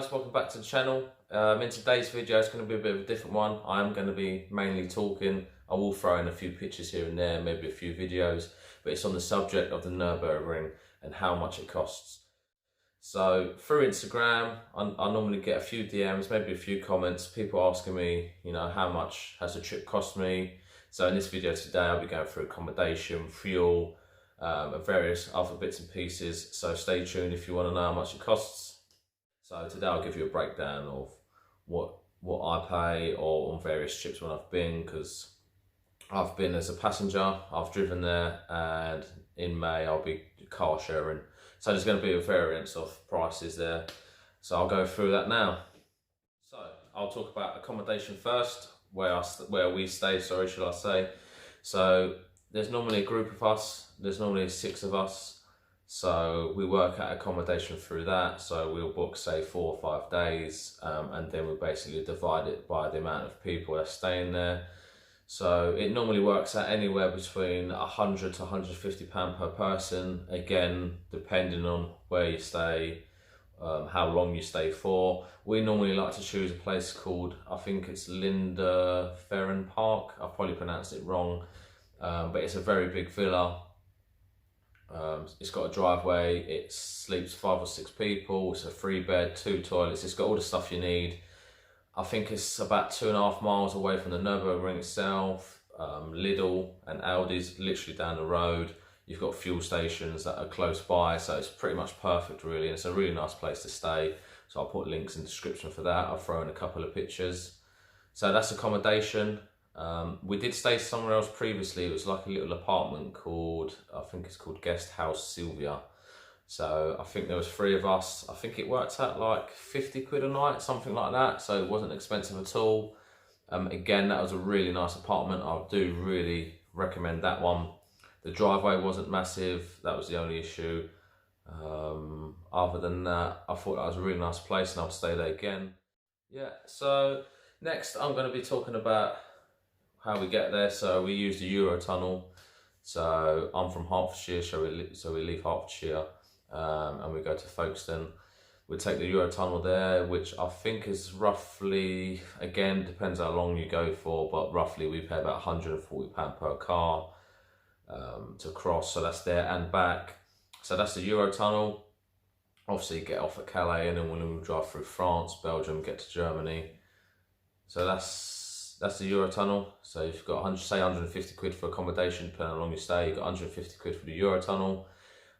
guys, welcome back to the channel. In today's video it's going to be a bit of a different one. I am going to be mainly talking. I will throw in a few pictures here and there, maybe a few videos, but it's on the subject of the Nurburgring and how much it costs. So through Instagram, I normally get a few DMs, maybe a few comments, people asking me, you know, how much has the trip cost me. So in this video today, I'll be going through accommodation, fuel, and various other bits and pieces. So stay tuned if you want to know how much it costs. So today I'll give you a breakdown of what I pay or on various trips when I've been, because I've been as a passenger, I've driven there, and in May I'll be car sharing. So there's going to be a variance of prices there. So I'll go through that now. So I'll talk about accommodation first, where we stay, should I say. So there's normally a group of us, there's normally 6 of us. So we work out accommodation through that. So we'll book, say, 4 or 5 days, and then we basically divide it by the amount of people that's staying there. So it normally works out anywhere between £100 to £150 per person, again, depending on where you stay, how long you stay for. We normally like to choose a place called, I think it's Lindner Ferienpark. I've probably pronounced it wrong, but it's a very big villa. It's got a driveway, it sleeps 5 or 6 people, it's a 3-bed, 2 toilets, it's got all the stuff you need. I think it's about 2.5 miles away from the Nurburgring itself. Lidl and Aldi's literally down the road. You've got fuel stations that are close by, so it's pretty much perfect really, and it's a really nice place to stay. So I'll put links in the description for that. I'll throw in a couple of pictures. So that's accommodation. We did stay somewhere else previously. It was like a little apartment called, I think it's called Gastehaus Sylvia. So I think there was 3 of us. I think it worked out like 50 quid a night, something like that. So it wasn't expensive at all. Again, that was a really nice apartment. I do really recommend that one. The driveway wasn't massive. That was the only issue. Other than that, I thought that was a really nice place and I'll stay there again. Yeah, so next I'm going to be talking about how we get there. So we use the Eurotunnel. So I'm from Hertfordshire, so we leave Hertfordshire and we go to Folkestone. We take the Eurotunnel there, which I think is roughly, again, depends how long you go for, but roughly we pay about £140 per car to cross. So that's there and back. So that's the Eurotunnel. Obviously you get off at Calais and then we'll drive through France, Belgium, get to Germany. So that's the Eurotunnel. So you've got say 150 quid for accommodation, depending on how long you stay. You've got 150 quid for the Eurotunnel.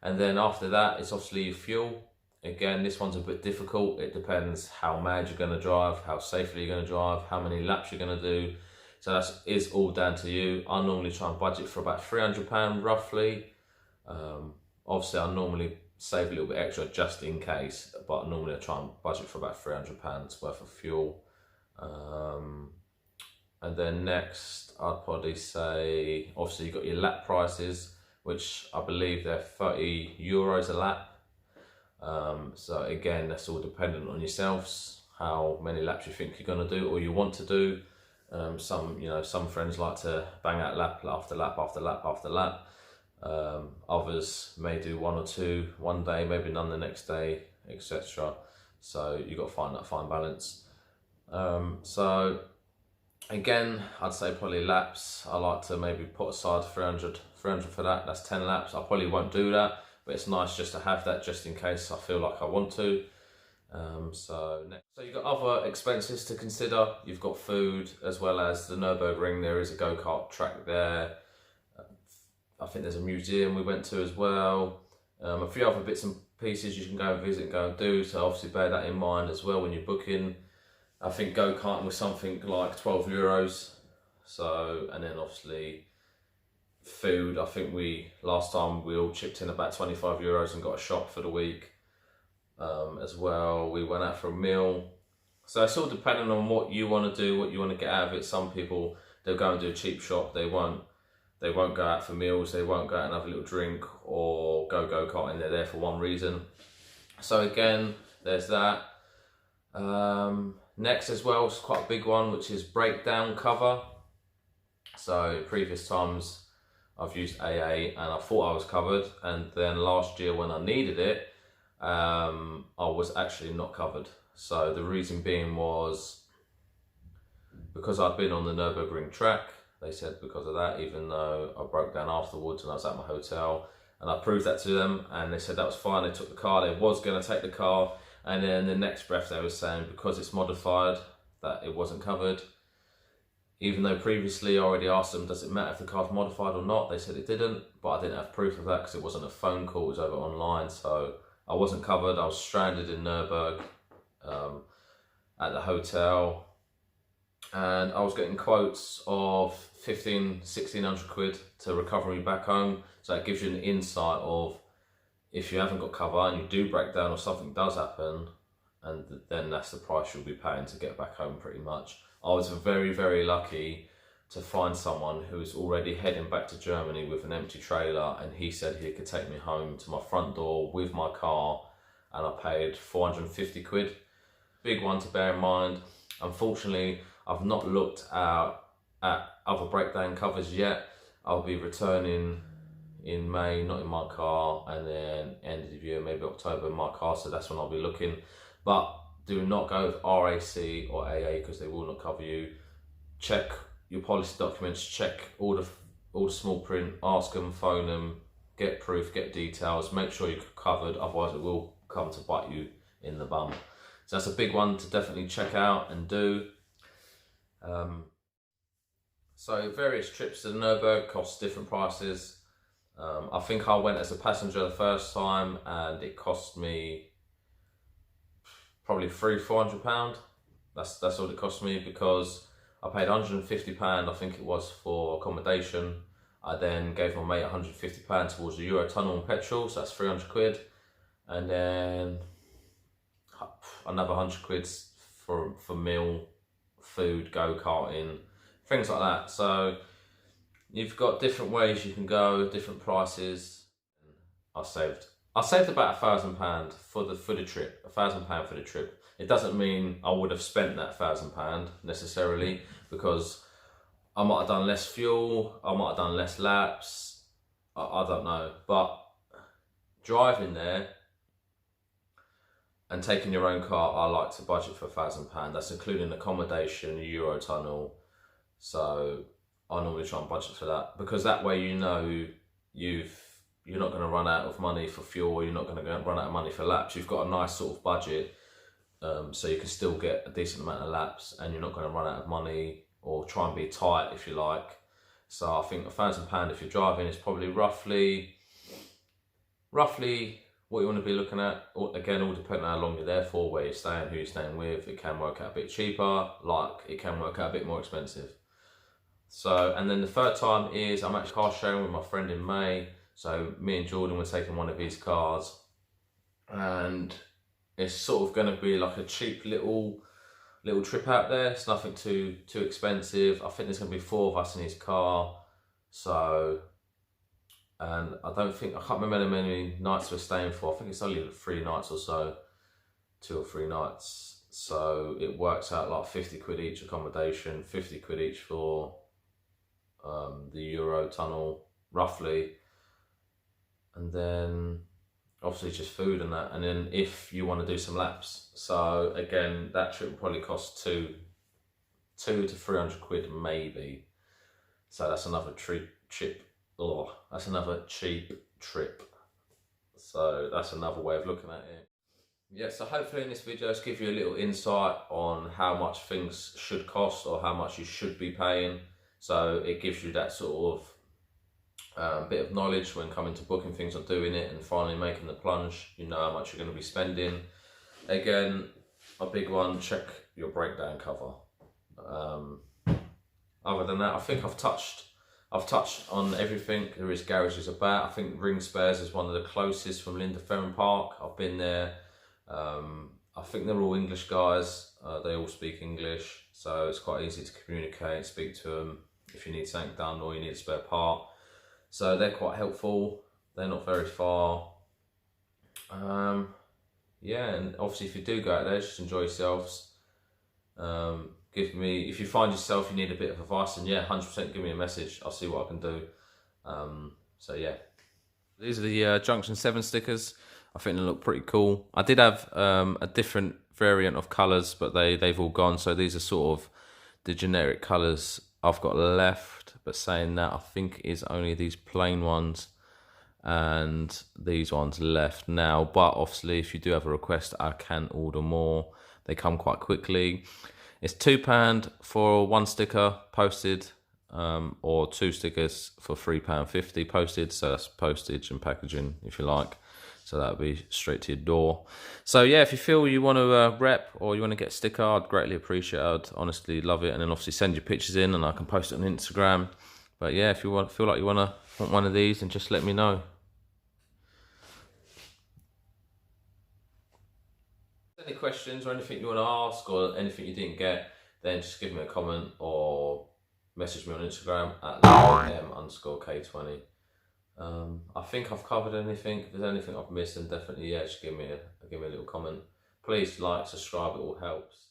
And then after that, it's obviously your fuel. Again, this one's a bit difficult. It depends how mad you're going to drive, how safely you're going to drive, how many laps you're going to do. So that is all down to you. I normally try and budget for about £300 roughly. Obviously, I normally save a little bit extra just in case, but normally I try and budget for about £300 worth of fuel. And then next, I'd probably say, obviously you've got your lap prices, which I believe they're €30 a lap. So again, that's all dependent on yourselves, how many laps you think you're going to do or you want to do. Some friends like to bang out lap after lap after lap after lap. Others may do 1 or 2 one day, maybe none the next day, etc. So you've got to find that fine balance. So again, I'd say probably laps. I like to maybe put aside 300 for that. That's 10 laps. I probably won't do that, but it's nice just to have that just in case I feel like I want to. So you've got other expenses to consider. You've got food, as well as the Nurburgring. There is a go-kart track there. I think there's a museum we went to as well. A few other bits and pieces you can go and visit and go and do. So obviously bear that in mind as well when you're booking. I think go-karting was something like €12. So, and then obviously food, I think last time we all chipped in about €25 and got a shop for the week. As well, we went out for a meal. So it's all depending on what you want to do, what you want to get out of it. Some people, they'll go and do a cheap shop. They won't go out for meals. They won't go out and have a little drink or go-karting. They're there for one reason. So again, there's that. Next as well is quite a big one, which is breakdown cover. So previous times I've used AA and I thought I was covered, and then last year when I needed it, I was actually not covered. So the reason being was because I'd been on the Nurburgring track. They said because of that, even though I broke down afterwards and I was at my hotel, and I proved that to them, and they said that was fine. They took the car. They was going to take the car, and then the next breath they were saying because it's modified that it wasn't covered. Even though previously I already asked them, does it matter if the car's modified or not? They said it didn't, but I didn't have proof of that because it wasn't a phone call, it was over online. So I wasn't covered. I was stranded in Nurburg at the hotel. And I was getting quotes of 1,500–1,600 quid to recover me back home. So it gives you an insight of if you haven't got cover and you do break down or something does happen, and then that's the price you'll be paying to get back home pretty much. I was very, very lucky to find someone who was already heading back to Germany with an empty trailer, and he said he could take me home to my front door with my car, and I paid 450 quid. Big one to bear in mind. Unfortunately, I've not looked at other breakdown covers yet. I'll be returning in May, not in my car, and then end of the year, maybe October in my car, so that's when I'll be looking. But do not go with RAC or AA because they will not cover you. Check your policy documents, check all the small print, ask them, phone them, get proof, get details, make sure you're covered, otherwise it will come to bite you in the bum. So that's a big one to definitely check out and do. So various trips to Nurburg cost different prices. I think I went as a passenger the first time and it cost me probably £300–400. That's all it cost me, because I paid £150, I think it was, for accommodation. I then gave my mate £150 towards the Eurotunnel and petrol, so that's 300 quid. And then another 100 quid for meal, food, go-karting, things like that. So you've got different ways you can go, different prices. I saved about £1,000 for the trip. £1,000 for the trip. It doesn't mean I would have spent that £1,000 necessarily, because I might have done less fuel, I might have done less laps, I don't know. But driving there and taking your own car, I like to budget for £1,000. That's including accommodation, Eurotunnel. So I normally try and budget for that, because that way you know you're not going to run out of money for fuel, you're not going to run out of money for laps. You've got a nice sort of budget, so you can still get a decent amount of laps, and you're not going to run out of money or try and be tight if you like. So I think £1,000 if you're driving is probably roughly what you want to be looking at. Again, all depending on how long you're there for, where you're staying, who you're staying with. It can work out a bit cheaper, like it can work out a bit more expensive. So, and then the third time is I'm actually car sharing with my friend in May. So me and Jordan were taking one of his cars, and it's sort of going to be like a cheap little trip out there. It's nothing too expensive. I think there's going to be 4 of us in his car. So, and I can't remember how many nights we're staying for. I think it's only 3 nights or so, 2 or 3 nights. So it works out like 50 quid each accommodation, 50 quid each for the Eurotunnel, roughly. And then obviously just food and that, and then if you want to do some laps. So again, that trip will probably cost 200 to 300 quid maybe. So that's another that's another cheap trip. So that's another way of looking at it. Yeah, so hopefully in this video just give you a little insight on how much things should cost or how much you should be paying. So it gives you that sort of bit of knowledge when coming to booking things or doing it and finally making the plunge. You know how much you're going to be spending. Again, a big one, check your breakdown cover. Other than that, I think I've touched on everything there is garages about. I think Ring Spares is one of the closest from Lindner Ferienpark. I've been there. I think they're all English guys. They all speak English, so it's quite easy to communicate, speak to them if you need something done or you need a spare part. So they're quite helpful. They're not very far. Yeah, and obviously if you do go out there, just enjoy yourselves. If you find yourself you need a bit of advice, and yeah, 100% give me a message. I'll see what I can do. So yeah, these are the Junction 7 stickers. I think they look pretty cool. I did have a different variant of colours, but they've all gone. So these are sort of the generic colours I've got left. But saying that, I think is only these plain ones and these ones left now. But obviously, if you do have a request, I can order more. They come quite quickly. It's £2 for one sticker posted, or 2 stickers for £3.50 posted. So that's postage and packaging, if you like. So that'll be straight to your door. So yeah, if you feel you want to rep or you want to get a sticker, I'd greatly appreciate it. I'd honestly love it. And then obviously send your pictures in and I can post it on Instagram. But yeah, if you feel like you want one of these, then just let me know. Any questions or anything you want to ask or anything you didn't get, then just give me a comment or message me on Instagram at m_k20. I think I've covered anything. If there's anything I've missed, then definitely, yeah, just give me a little comment. Please like, subscribe, it all helps.